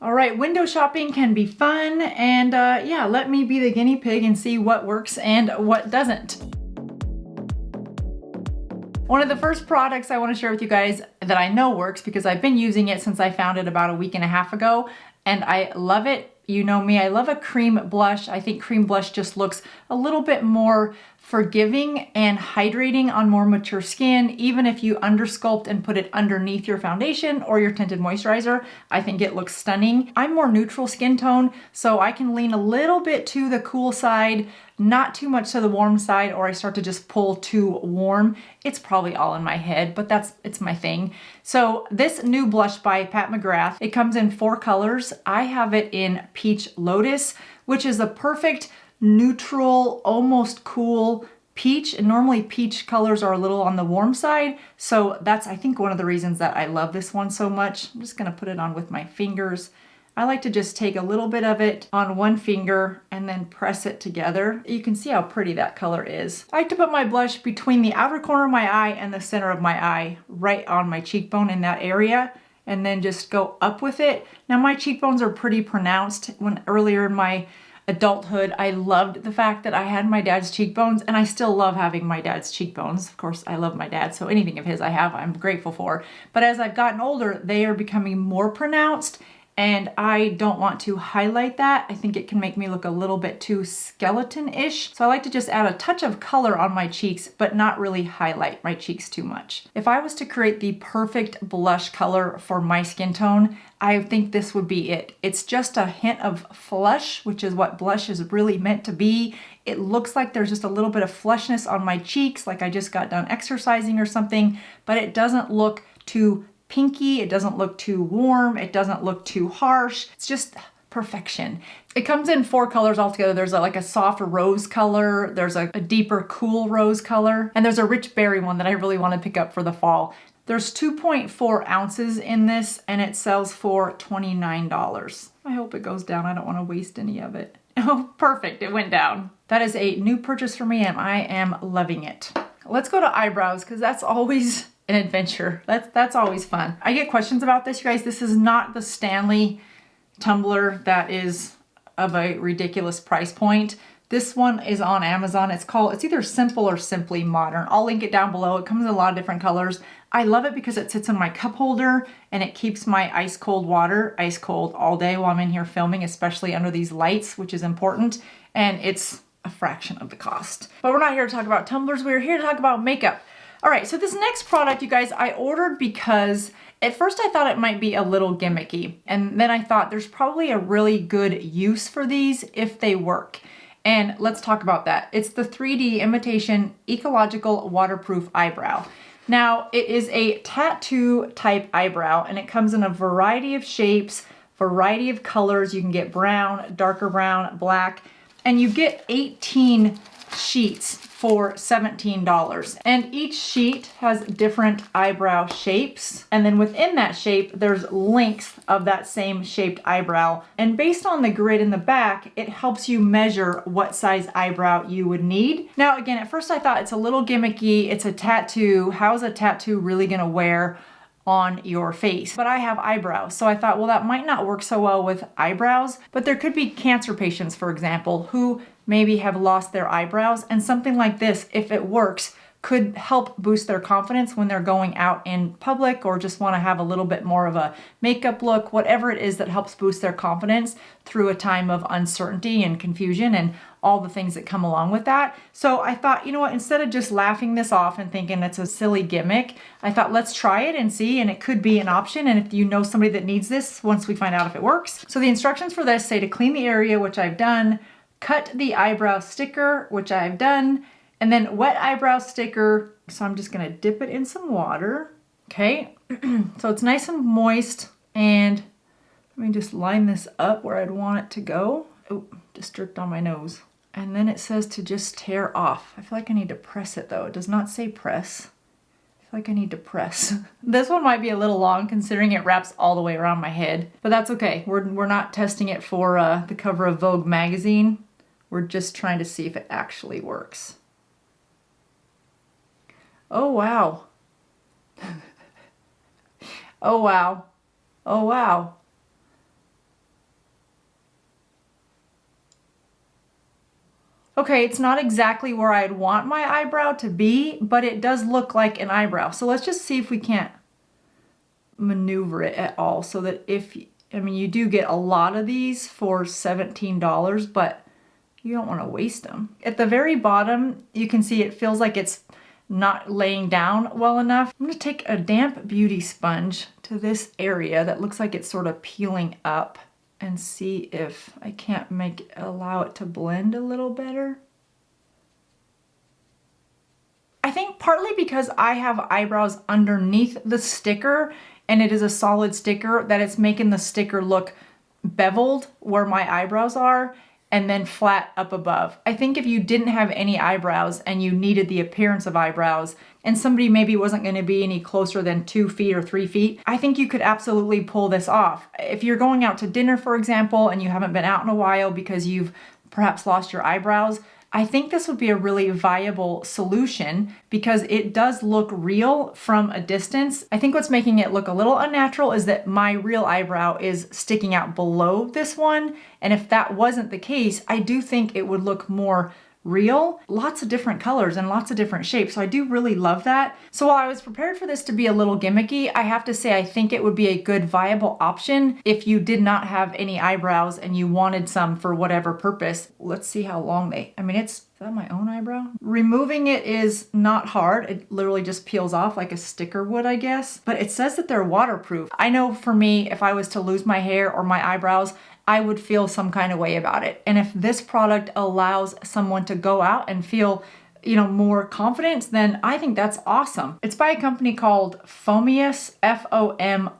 All right, window shopping can be fun, and yeah, let me be the guinea pig and see what works and what doesn't. One of the first products I want to share with you guys that I know works, because I've been using it since I found it about a week and a half ago, and I love it. You know me, I love a cream blush. I think cream blush just looks a little bit more forgiving and hydrating on more mature skin. Even if you undersculpt and put it underneath your foundation or your tinted moisturizer, I think it looks stunning. I'm more neutral skin tone, so I can lean a little bit to the cool side, not too much to the warm side, or I start to just pull too warm. It's probably all in my head, but it's my thing. So this new blush by Pat McGrath, it comes in 4 colors. I have it in Peach Lotus, which is a perfect neutral, almost cool peach. And normally peach colors are a little on the warm side. So that's, I think, one of the reasons that I love this one so much. I'm just gonna put it on with my fingers. I like to just take a little bit of it on one finger and then press it together. You can see how pretty that color is. I like to put my blush between the outer corner of my eye and the center of my eye, right on my cheekbone in that area, and then just go up with it. Now my cheekbones are pretty pronounced. When earlier in my adulthood, I loved the fact that I had my dad's cheekbones, and I still love having my dad's cheekbones. Of course, I love my dad, so anything of his I have, I'm grateful for. But as I've gotten older, they are becoming more pronounced, and I don't want to highlight that. I think it can make me look a little bit too skeleton-ish. So I like to just add a touch of color on my cheeks, but not really highlight my cheeks too much. If I was to create the perfect blush color for my skin tone, I think this would be it. It's just a hint of flush, which is what blush is really meant to be. It looks like there's just a little bit of flushness on my cheeks, like I just got done exercising or something, but it doesn't look too pinky, it doesn't look too warm, it doesn't look too harsh. It's just perfection. It comes in 4 colors altogether. There's like a soft rose color, there's a deeper cool rose color, and there's a rich berry one that I really want to pick up for the fall. There's 2.4 ounces in this, and it sells for $29. I hope it goes down. I don't want to waste any of it. Oh, perfect, it went down. That is a new purchase for me, and I am loving it. Let's go to eyebrows, because that's always an adventure. That's always fun. I get questions about this, you guys. This is not the Stanley tumbler that is of a ridiculous price point. This one is on Amazon. It's either Simple or Simply Modern. I'll link it down below. It comes in a lot of different colors. I love it because it sits in my cup holder and it keeps my ice cold water ice cold all day while I'm in here filming, especially under these lights, which is important. And it's a fraction of the cost. But we're not here to talk about tumblers. We're here to talk about makeup. All right, so this next product, you guys, I ordered because at first I thought it might be a little gimmicky. And then I thought there's probably a really good use for these if they work. And let's talk about that. It's the 3D Imitation Ecological Waterproof Eyebrow. Now, it is a tattoo type eyebrow, and it comes in a variety of shapes, variety of colors. You can get brown, darker brown, black, and you get 18 sheets for $17. And each sheet has different eyebrow shapes. And then within that shape, there's lengths of that same shaped eyebrow. And based on the grid in the back, it helps you measure what size eyebrow you would need. Now, again, at first I thought it's a little gimmicky. It's a tattoo. How's a tattoo really gonna wear on your face? But I have eyebrows, so I thought, well, that might not work so well with eyebrows, but there could be cancer patients, for example, who maybe have lost their eyebrows, and something like this, if it works, could help boost their confidence when they're going out in public or just want to have a little bit more of a makeup look, whatever it is that helps boost their confidence through a time of uncertainty and confusion and all the things that come along with that. So I thought, you know what, instead of just laughing this off and thinking it's a silly gimmick, I thought let's try it and see, and it could be an option. And if you know somebody that needs this, once we find out if it works. So the instructions for this say to clean the area, which I've done, cut the eyebrow sticker, which I've done, and then wet eyebrow sticker. So I'm just gonna dip it in some water, okay? So it's nice and moist, and let me just line this up where I'd want it to go. Oh, just dripped on my nose. And then it says to just tear off. I feel like I need to press it though. It does not say press. I feel like I need to press. This one might be a little long considering it wraps all the way around my head, but that's okay. We're not testing it for the cover of Vogue magazine. We're just trying to see if it actually works. Oh, wow. Oh, wow. Oh, wow. Okay, it's not exactly where I'd want my eyebrow to be, but it does look like an eyebrow. So let's just see if we can't maneuver it at all so that if, I mean, you do get a lot of these for $17, but you don't want to waste them. At the very bottom, you can see it feels like it's not laying down well enough. I'm going to take a damp beauty sponge to this area that looks like it's sort of peeling up and see if I can't allow it to blend a little better. I think partly because I have eyebrows underneath the sticker and it is a solid sticker, that it's making the sticker look beveled where my eyebrows are and then flat up above. I think if you didn't have any eyebrows and you needed the appearance of eyebrows and somebody maybe wasn't going to be any closer than 2 feet or 3 feet, I think you could absolutely pull this off. If you're going out to dinner, for example, and you haven't been out in a while because you've perhaps lost your eyebrows, I think this would be a really viable solution because it does look real from a distance. I think what's making it look a little unnatural is that my real eyebrow is sticking out below this one. And if that wasn't the case, I do think it would look more real. Lots of different colors and lots of different shapes. So I do really love that. So while I was prepared for this to be a little gimmicky, I have to say I think it would be a good viable option if you did not have any eyebrows and you wanted some for whatever purpose. Let's see how long is that my own eyebrow? Removing it is not hard. It literally just peels off like a sticker would, I guess. But it says that they're waterproof. I know for me, if I was to lose my hair or my eyebrows, I would feel some kind of way about it. And if this product allows someone to go out and feel, more confidence, then I think that's awesome. It's by a company called Fomius, F-O-M-I-Y-E-S.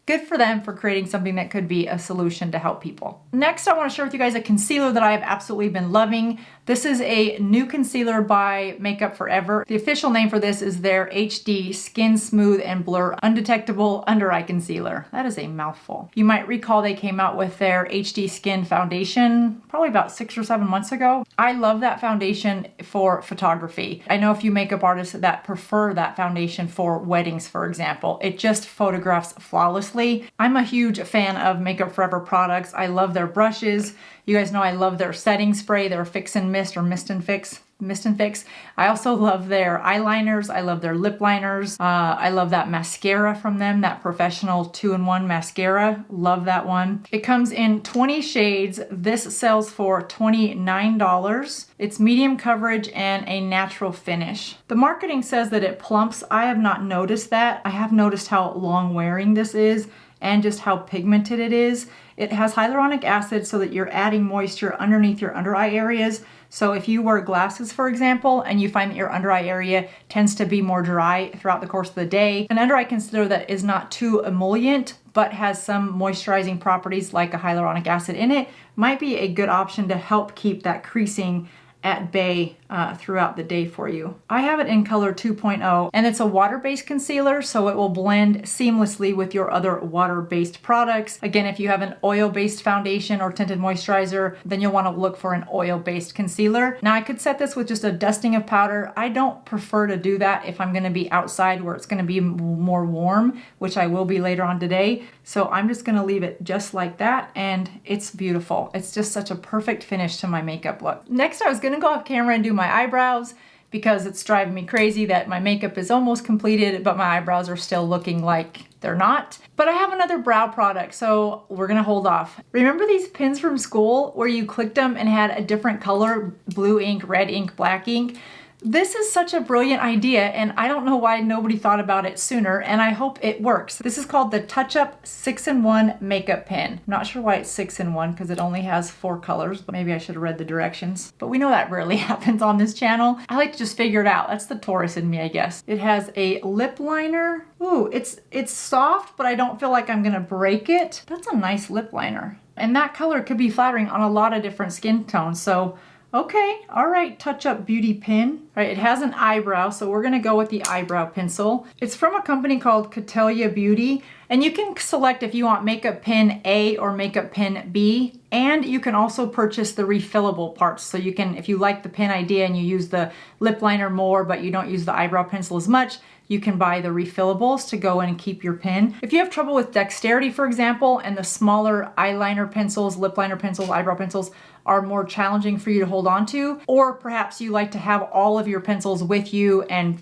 Good for them for creating something that could be a solution to help people. Next, I want to share with you guys a concealer that I have absolutely been loving. This is a new concealer by Makeup Forever. The official name for this is their HD Skin Smooth and Blur Undetectable Under Eye Concealer. That is a mouthful. You might recall they came out with their HD Skin Foundation probably about 6 or 7 months ago. I love that foundation for photography. I know a few makeup artists that prefer that foundation for weddings, for example. It just photographs flawlessly. I'm a huge fan of Makeup Forever products. I love their brushes. You guys know I love their setting spray, their Fix and Mist or Mist and Fix. I also love their eyeliners. I love their lip liners. I love that mascara from them, that Professional 2-in-1 mascara. Love that one. It comes in 20 shades. This sells for $29. It's medium coverage and a natural finish. The marketing says that it plumps. I have not noticed that. I have noticed how long wearing this is and just how pigmented it is. It has hyaluronic acid so that you're adding moisture underneath your under eye areas. So if you wear glasses, for example, and you find that your under eye area tends to be more dry throughout the course of the day, an under eye concealer that is not too emollient but has some moisturizing properties like a hyaluronic acid in it might be a good option to help keep that creasing at bay throughout the day for you. I have it in color 2.0 and it's a water-based concealer, so it will blend seamlessly with your other water-based products. Again, if you have an oil-based foundation or tinted moisturizer, then you'll want to look for an oil-based concealer. Now I could set this with just a dusting of powder. I don't prefer to do that if I'm going to be outside where it's going to be more warm, which I will be later on today. So I'm just going to leave it just like that, and it's beautiful. It's just such a perfect finish to my makeup look. Next, I was going to go off camera and do my eyebrows because it's driving me crazy that my makeup is almost completed, but my eyebrows are still looking like they're not. But I have another brow product, so we're gonna hold off. Remember these pins from school where you clicked them and had a different color, blue ink, red ink, black ink? This is such a brilliant idea, and I don't know why nobody thought about it sooner, and I hope it works. This is called the Touch Up 6-in-1 Makeup Pen. I'm not sure why it's 6-in-1 because it only has 4 colors, but maybe I should have read the directions. But we know that rarely happens on this channel. I like to just figure it out. That's the Taurus in me, I guess. It has a lip liner. Ooh, it's soft, but I don't feel like I'm gonna break it. That's a nice lip liner. And that color could be flattering on a lot of different skin tones, so okay, all right, Touch Up Beauty Pen. All right, it has an eyebrow, so we're gonna go with the eyebrow pencil. It's from a company called Catalia Beauty, and you can select if you want Makeup Pen A or Makeup Pen B, and you can also purchase the refillable parts. So you can, if you like the pen idea and you use the lip liner more, but you don't use the eyebrow pencil as much, you can buy the refillables to go in and keep your pen. If you have trouble with dexterity, for example, and the smaller eyeliner pencils, lip liner pencils, eyebrow pencils are more challenging for you to hold on to, or perhaps you like to have all of your pencils with you and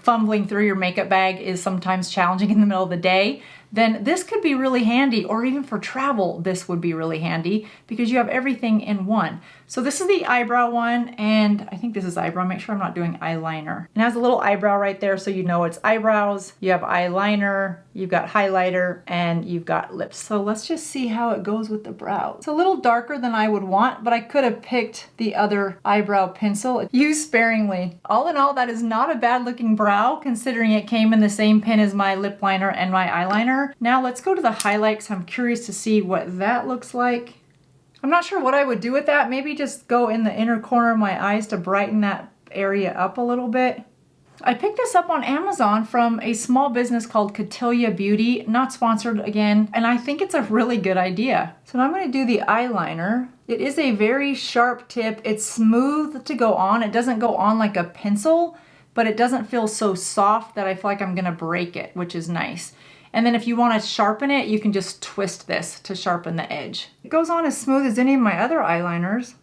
fumbling through your makeup bag is sometimes challenging in the middle of the day, then this could be really handy, or even for travel, this would be really handy because you have everything in one. So this is the eyebrow one, and I think this is eyebrow. Make sure I'm not doing eyeliner. It has a little eyebrow right there so you know it's eyebrows. You have eyeliner, you've got highlighter, and you've got lips. So let's just see how it goes with the brows. It's a little darker than I would want, but I could have picked the other eyebrow pencil. Use sparingly. All in all, that is not a bad looking brow considering it came in the same pen as my lip liner and my eyeliner. Now let's go to the highlights. I'm curious to see what that looks like. I'm not sure what I would do with that. Maybe just go in the inner corner of my eyes to brighten that area up a little bit. I picked this up on Amazon from a small business called Cotillia Beauty, not sponsored again, and I think it's a really good idea. So now I'm going to do the eyeliner. It is a very sharp tip. It's smooth to go on. It doesn't go on like a pencil, but it doesn't feel so soft that I feel like I'm going to break it, which is nice. And then if you want to sharpen it, you can just twist this to sharpen the edge. It goes on as smooth as any of my other eyeliners.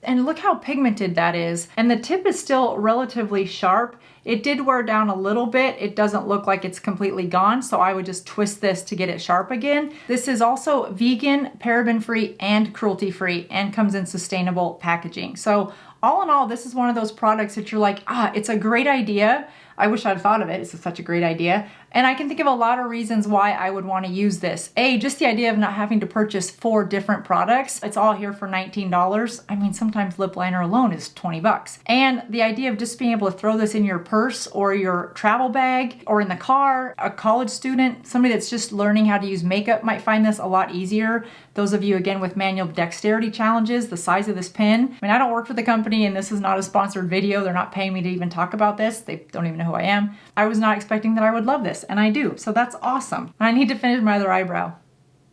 And look how pigmented that is. And the tip is still relatively sharp. It did wear down a little bit. It doesn't look like it's completely gone, so I would just twist this to get it sharp again. This is also vegan, paraben-free, and cruelty-free, and comes in sustainable packaging. So all in all, this is one of those products that you're like, it's a great idea. I wish I'd thought of it. It's such a great idea. And I can think of a lot of reasons why I would want to use this. Just the idea of not having to purchase 4 different products. It's all here for $19. I mean, sometimes lip liner alone is 20 bucks. And the idea of just being able to throw this in your purse or your travel bag or in the car, a college student, somebody that's just learning how to use makeup might find this a lot easier. Those of you, again, with manual dexterity challenges, the size of this pen. I mean, I don't work for the company and this is not a sponsored video. They're not paying me to even talk about this. They don't even know who I am. I was not expecting that I would love this, and I do. So that's awesome. And I need to finish my other eyebrow.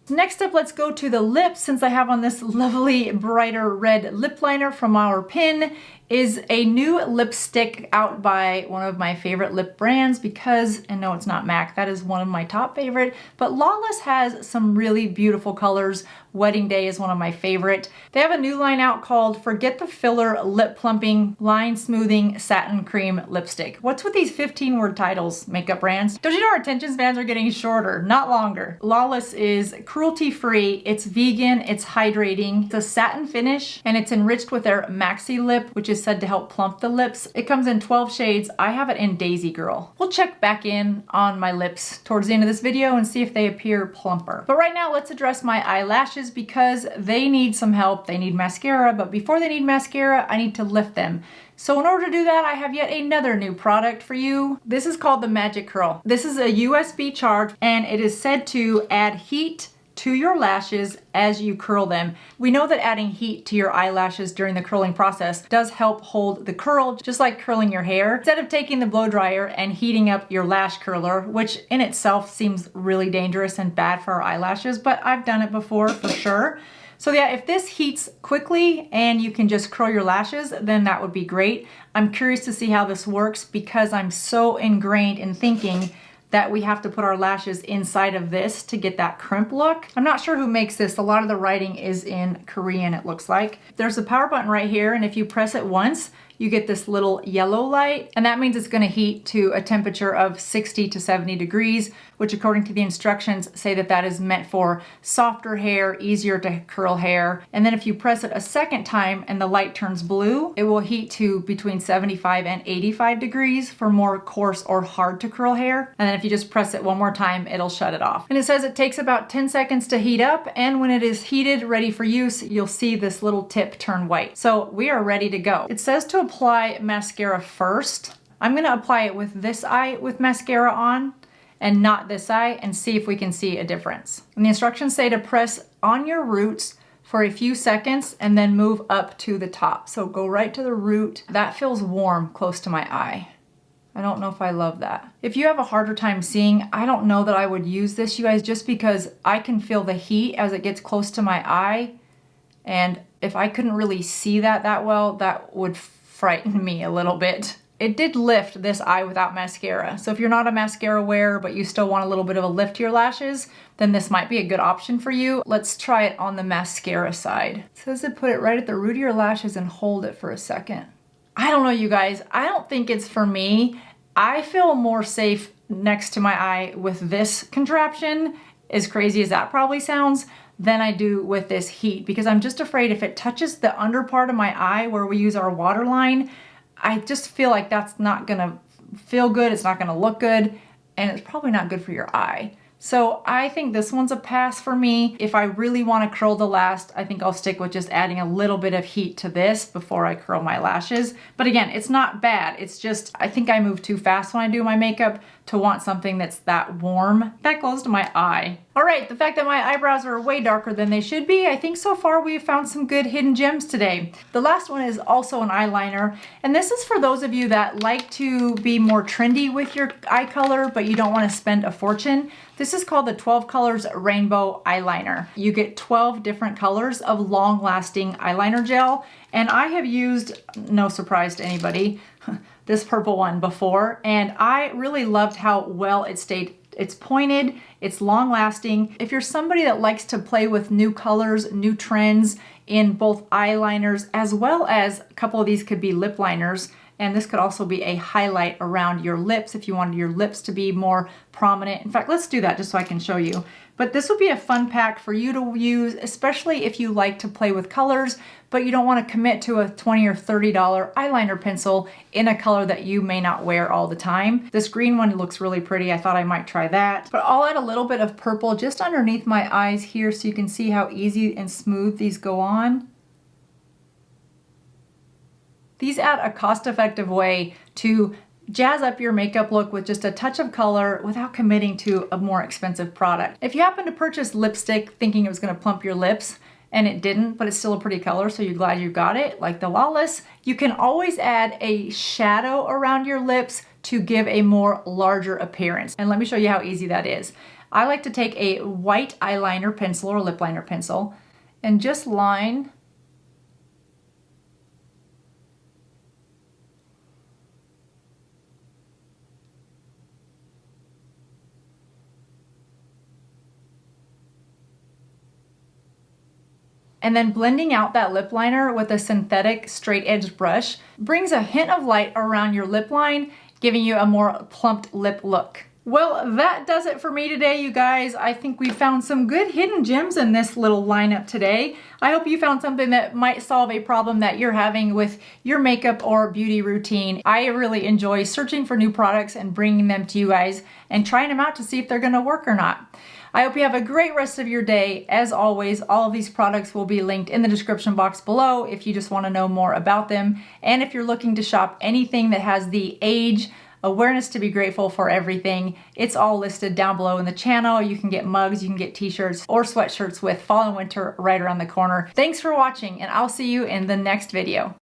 Next up, let's go to the lips. Since I have on this lovely brighter red lip liner from our pen, is a new lipstick out by one of my favorite lip brands because, and no, it's not MAC, that is one of my top favorite, but Lawless has some really beautiful colors. Wedding Day is one of my favorite. They have a new line out called Forget the Filler Lip Plumping Line Smoothing Satin Cream Lipstick. What's with these 15-word titles, makeup brands? Don't you know our attention spans are getting shorter, not longer? Lawless is cruelty-free, it's vegan, it's hydrating, it's a satin finish, and it's enriched with their Maxi Lip, which is said to help plump the lips. It comes in 12 shades. I have it in Daisy Girl. We'll check back in on my lips towards the end of this video and see if they appear plumper. But right now, let's address my eyelashes because they need some help. They need mascara, but before they need mascara, I need to lift them. So in order to do that, I have yet another new product for you. This is called the Magic Curl. This is a USB charge, and it is said to add heat to your lashes as you curl them. We know that adding heat to your eyelashes during the curling process does help hold the curl, just like curling your hair. Instead of taking the blow dryer and heating up your lash curler, which in itself seems really dangerous and bad for our eyelashes, but I've done it before for sure. So yeah, if this heats quickly and you can just curl your lashes, then that would be great. I'm curious to see how this works because I'm so ingrained in thinking that we have to put our lashes inside of this to get that crimp look. I'm not sure who makes this. A lot of the writing is in Korean, it looks like. There's a power button right here, and if you press it once, you get this little yellow light, and that means it's gonna heat to a temperature of 60 to 70 degrees, which according to the instructions say that that is meant for softer hair, easier to curl hair. And then if you press it a second time and the light turns blue, it will heat to between 75 and 85 degrees for more coarse or hard to curl hair. And then if you just press it one more time, it'll shut it off. And it says it takes about 10 seconds to heat up, and when it is heated, ready for use, you'll see this little tip turn white. So we are ready to go. It says to apply mascara first. I'm gonna apply it with this eye with mascara on and not this eye and see if we can see a difference. And the instructions say to press on your roots for a few seconds and then move up to the top. So go right to the root. That feels warm close to my eye. I don't know if I love that. If you have a harder time seeing, I don't know that I would use this, you guys, just because I can feel the heat as it gets close to my eye. And if I couldn't really see that well, that would frighten me a little bit. it did lift this eye without mascara. So if you're not a mascara wearer, but you still want a little bit of a lift to your lashes, then this might be a good option for you. Let's try it on the mascara side. It says to put it right at the root of your lashes and hold it for a second. I don't know, you guys. I don't think it's for me. I feel more safe next to my eye with this contraption, as crazy as that probably sounds, than I do with this heat, because I'm just afraid if it touches the under part of my eye where we use our waterline, I just feel like that's not gonna feel good, it's not gonna look good, and it's probably not good for your eye. So I think this one's a pass for me. If I really want to curl the last, I think I'll stick with just adding a little bit of heat to this before I curl my lashes. But again, it's not bad. It's just, I think I move too fast when I do my makeup to want something that's that warm, that close to my eye. All right, the fact that my eyebrows are way darker than they should be, I think so far we've found some good hidden gems today. The last one is also an eyeliner, and this is for those of you that like to be more trendy with your eye color, but you don't want to spend a fortune. This is called the 12 Colors Rainbow Eyeliner. You get 12 different colors of long-lasting eyeliner gel, and I have used, no surprise to anybody, this purple one before, and I really loved how well it stayed. It's pointed, it's long lasting. If you're somebody that likes to play with new colors, new trends in both eyeliners, as well as a couple of these could be lip liners, and this could also be a highlight around your lips if you wanted your lips to be more prominent. In fact, let's do that just so I can show you. But this would be a fun pack for you to use, especially if you like to play with colors, but you don't want to commit to a $20 or $30 eyeliner pencil in a color that you may not wear all the time. This green one looks really pretty. I thought I might try that. But I'll add a little bit of purple just underneath my eyes here so you can see how easy and smooth these go on. These add a cost-effective way to jazz up your makeup look with just a touch of color without committing to a more expensive product. If you happen to purchase lipstick thinking it was going to plump your lips and it didn't, but it's still a pretty color, so you're glad you got it, like the Lawless, you can always add a shadow around your lips to give a more larger appearance. And let me show you how easy that is. I like to take a white eyeliner pencil or lip liner pencil and just line and then blending out that lip liner with a synthetic straight edged brush brings a hint of light around your lip line, giving you a more plumped lip look. Well, that does it for me today, you guys. I think we found some good hidden gems in this little lineup today. I hope you found something that might solve a problem that you're having with your makeup or beauty routine. I really enjoy searching for new products and bringing them to you guys and trying them out to see if they're gonna work or not. I hope you have a great rest of your day. As always, all of these products will be linked in the description box below if you just want to know more about them. And if you're looking to shop anything that has the age, awareness to be grateful for everything, it's all listed down below in the channel. You can get mugs, you can get t-shirts or sweatshirts with fall and winter right around the corner. Thanks for watching, and I'll see you in the next video.